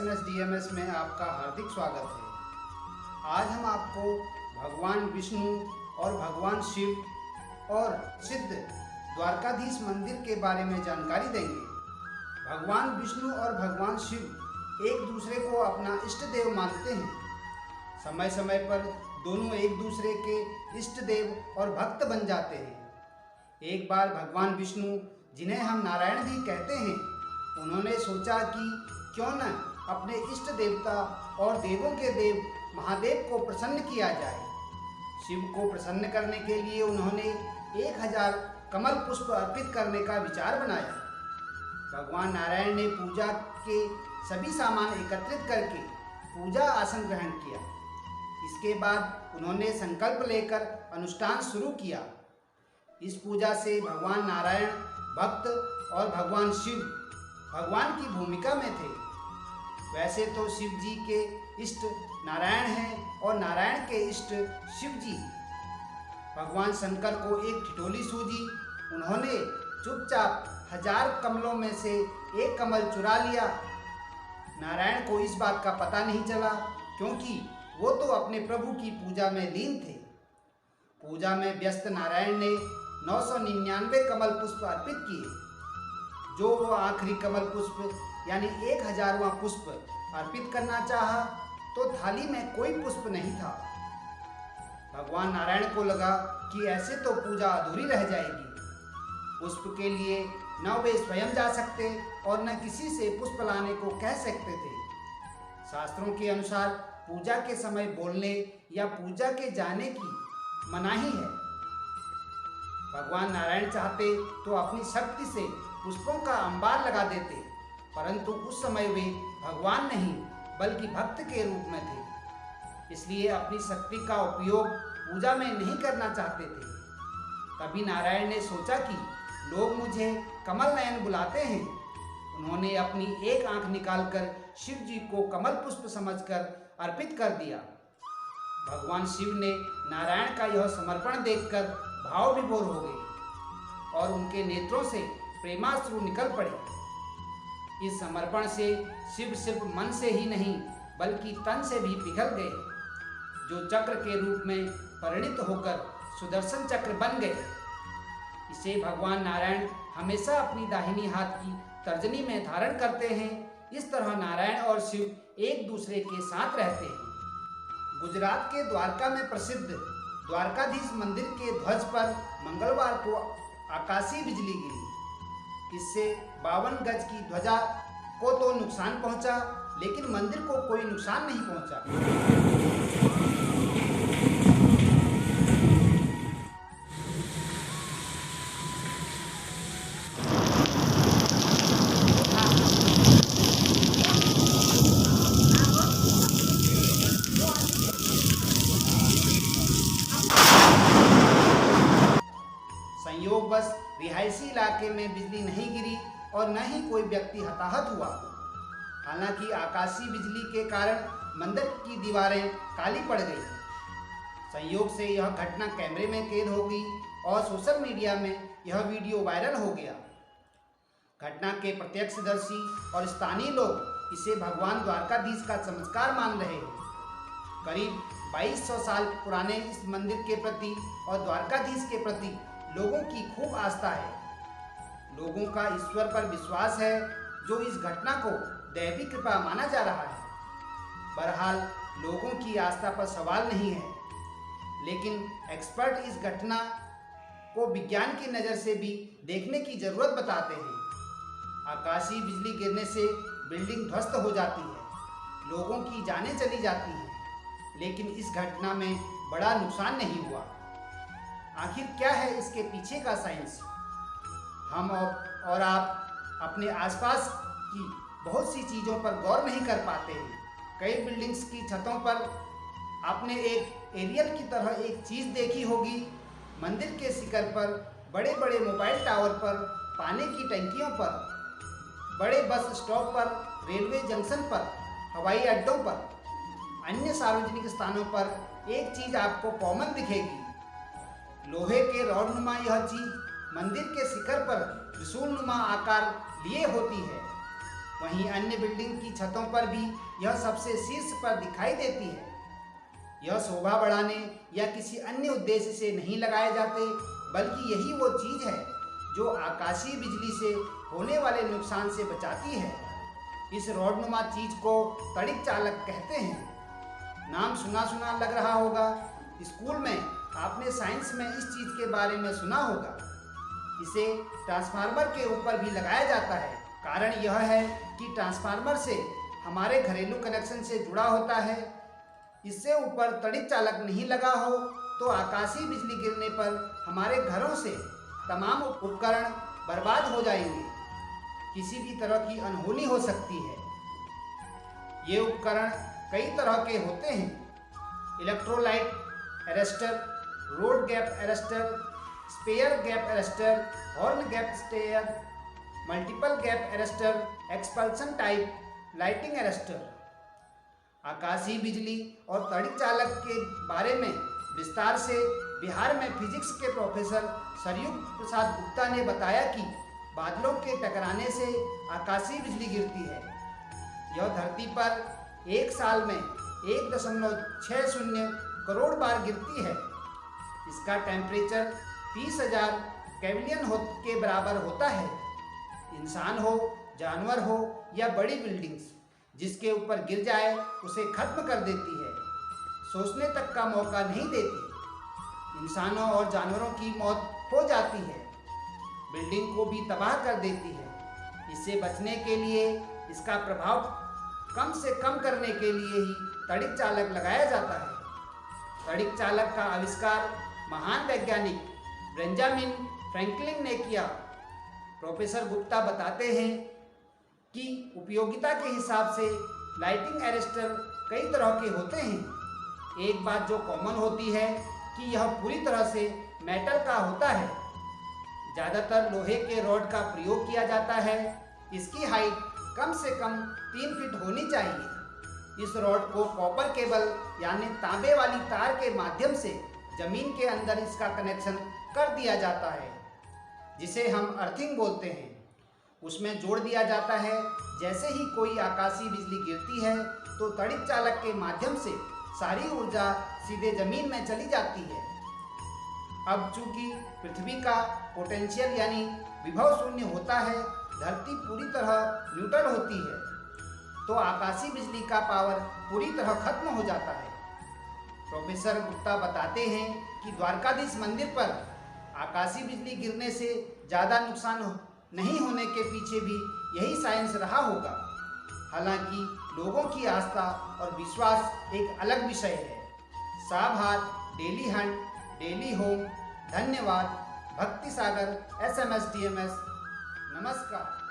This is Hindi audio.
SNSDMS में आपका हार्दिक स्वागत है। आज हम आपको भगवान विष्णु और भगवान शिव और सिद्ध द्वारकाधीश मंदिर के बारे में जानकारी देंगे। भगवान विष्णु और भगवान शिव एक दूसरे को अपना इष्ट देव मानते हैं। समय समय पर दोनों एक दूसरे के इष्ट देव और भक्त बन जाते हैं। एक बार भगवान विष्णु, जिन्हें हम नारायण भी कहते हैं, उन्होंने सोचा कि क्यों न अपने इष्ट देवता और देवों के देव महादेव को प्रसन्न किया जाए। शिव को प्रसन्न करने के लिए उन्होंने 1000 कमल पुष्प अर्पित करने का विचार बनाया। भगवान नारायण ने पूजा के सभी सामान एकत्रित करके पूजा आसन ग्रहण किया। इसके बाद उन्होंने संकल्प लेकर अनुष्ठान शुरू किया। इस पूजा से भगवान नारायण भक्त और भगवान शिव भगवान की भूमिका में थे। वैसे तो शिव जी के इष्ट नारायण हैं और नारायण के इष्ट शिव जी। भगवान शंकर को एक ठिठोली सूझी। उन्होंने चुपचाप 1000 कमलों में से एक कमल चुरा लिया। नारायण को इस बात का पता नहीं चला, क्योंकि वो तो अपने प्रभु की पूजा में लीन थे। पूजा में व्यस्त नारायण ने 999 कमल पुष्प अर्पित किए। जो वो आखिरी कमल पुष्प यानी 1000वां पुष्प अर्पित करना चाहा तो थाली में कोई पुष्प नहीं था। भगवान नारायण को लगा कि ऐसे तो पूजा अधूरी रह जाएगी। पुष्प के लिए न वे स्वयं जा सकते और न किसी से पुष्प लाने को कह सकते थे। शास्त्रों के अनुसार पूजा के समय बोलने या पूजा के जाने की मनाही है। भगवान नारायण चाहते तो अपनी शक्ति से पुष्पों का अंबार लगा देते, परंतु उस समय वे भगवान नहीं बल्कि भक्त के रूप में थे, इसलिए अपनी शक्ति का उपयोग पूजा में नहीं करना चाहते थे। तभी नारायण ने सोचा कि लोग मुझे कमल नयन बुलाते हैं। उन्होंने अपनी एक आंख निकालकर शिव जी को कमल पुष्प समझकर अर्पित कर दिया। भगवान शिव ने नारायण का यह समर्पण देखकर भाव विभोर हो गए और उनके नेत्रों से प्रेमाश्रु निकल पड़े। इस समर्पण से शिव सिर्फ मन से ही नहीं बल्कि तन से भी पिघल गए, जो चक्र के रूप में परिणित होकर सुदर्शन चक्र बन गए। इसे भगवान नारायण हमेशा अपनी दाहिनी हाथ की तर्जनी में धारण करते हैं। इस तरह नारायण और शिव एक दूसरे के साथ रहते हैं। गुजरात के द्वारका में प्रसिद्ध द्वारकाधीश मंदिर के ध्वज पर मंगलवार को आकाशीय बिजली गिरी। इससे 52 गज की ध्वजा को तो नुकसान पहुंचा, लेकिन मंदिर को कोई नुकसान नहीं पहुंचा। संयोगवश रिहायशी इलाके में बिजली नहीं गिरी और न ही कोई व्यक्ति हताहत हुआ। हालांकि आकाशीय बिजली के कारण मंदिर की दीवारें काली पड़ गई। संयोग से यह घटना कैमरे में कैद हो गई और सोशल मीडिया में यह वीडियो वायरल हो गया। घटना के प्रत्यक्षदर्शी और स्थानीय लोग इसे भगवान द्वारकाधीश का चमत्कार मान रहे हैं। करीब 2200 साल पुराने इस मंदिर के प्रति और द्वारकाधीश के प्रति लोगों की खूब आस्था है। लोगों का ईश्वर पर विश्वास है, जो इस घटना को दैवी कृपा माना जा रहा है। बहरहाल लोगों की आस्था पर सवाल नहीं है, लेकिन एक्सपर्ट इस घटना को विज्ञान की नज़र से भी देखने की जरूरत बताते हैं। आकाशीय बिजली गिरने से बिल्डिंग ध्वस्त हो जाती है, लोगों की जानें चली जाती हैं, लेकिन इस घटना में बड़ा नुकसान नहीं हुआ। आखिर क्या है इसके पीछे का साइंस? हम और आप अपने आसपास की बहुत सी चीज़ों पर गौर नहीं कर पाते हैं। कई बिल्डिंग्स की छतों पर आपने एक एरियल की तरह एक चीज़ देखी होगी। मंदिर के शिखर पर, बड़े बड़े मोबाइल टावर पर, पानी की टंकियों पर, बड़े बस स्टॉप पर, रेलवे जंक्शन पर, हवाई अड्डों पर, अन्य सार्वजनिक स्थानों पर एक चीज़ आपको कॉमन दिखेगी। लोहे के रॉडनुमा यह चीज मंदिर के शिखर पर त्रिशूलनुमा आकार लिए होती है। वहीं अन्य बिल्डिंग की छतों पर भी यह सबसे शीर्ष पर दिखाई देती है। यह शोभा बढ़ाने या किसी अन्य उद्देश्य से नहीं लगाए जाते, बल्कि यही वो चीज़ है जो आकाशीय बिजली से होने वाले नुकसान से बचाती है। इस रॉडनुमा चीज को तड़िक चालक कहते हैं। नाम सुना सुना लग रहा होगा। स्कूल में आपने साइंस में इस चीज के बारे में सुना होगा। इसे ट्रांसफार्मर के ऊपर भी लगाया जाता है। कारण यह है कि ट्रांसफार्मर से हमारे घरेलू कनेक्शन से जुड़ा होता है। इससे ऊपर तड़िक चालक नहीं लगा हो तो आकाशीय बिजली गिरने पर हमारे घरों से तमाम उपकरण बर्बाद हो जाएंगे। किसी भी तरह की अनहोनी हो सकती है। ये उपकरण कई तरह के होते हैं। Electrolyte arrester, road gap arrester, spare gap arrester, horn gap stayer, multiple gap arrester, expulsion type lighting arrester. आकाशीय बिजली और तड़िक चालक के बारे में विस्तार से बिहार में फिजिक्स के प्रोफेसर सरयुक्त प्रसाद गुप्ता ने बताया कि बादलों के टकराने से आकाशीय बिजली गिरती है। यह धरती पर एक साल में 1.60 करोड़ बार गिरती है। इसका टेम्परेचर 30,000 केल्विन के बराबर होता है। इंसान हो, जानवर हो या बड़ी बिल्डिंग्स, जिसके ऊपर गिर जाए उसे खत्म कर देती है। सोचने तक का मौका नहीं देती। इंसानों और जानवरों की मौत हो जाती है। बिल्डिंग को भी तबाह कर देती है। इससे बचने के लिए, इसका प्रभाव कम से कम करने के लिए ही तड़िक चालक लगाया जाता है। तड़िक चालक का आविष्कार महान वैज्ञानिक बेंजामिन फ्रैंकलिन ने किया। प्रोफेसर गुप्ता बताते हैं कि उपयोगिता के हिसाब से लाइटिंग अरेस्टर कई तरह के होते हैं। एक बात जो कॉमन होती है कि यह पूरी तरह से मेटल का होता है। ज़्यादातर लोहे के रॉड का प्रयोग किया जाता है। इसकी हाइट कम से कम 3 फीट होनी चाहिए। इस रॉड को कॉपर केबल यानी तांबे वाली तार के माध्यम से जमीन के अंदर इसका कनेक्शन कर दिया जाता है, जिसे हम अर्थिंग बोलते हैं। उसमें जोड़ दिया जाता है। जैसे ही कोई आकाशीय बिजली गिरती है तो तड़िक चालक के माध्यम से सारी ऊर्जा सीधे जमीन में चली जाती है। अब चूंकि पृथ्वी का पोटेंशियल यानी विभव शून्य होता है, धरती पूरी तरह न्यूट्रल होती है, तो आकाशीय बिजली का पावर पूरी तरह खत्म हो जाता है। प्रोफेसर गुप्ता बताते हैं कि द्वारकाधीश मंदिर पर आकाशीय बिजली गिरने से ज़्यादा नुकसान नहीं होने के पीछे भी यही साइंस रहा होगा। हालांकि लोगों की आस्था और विश्वास एक अलग विषय है। साभार, डेली हंट, डेली होम। धन्यवाद। भक्ति सागर SMS DMS। नमस्कार।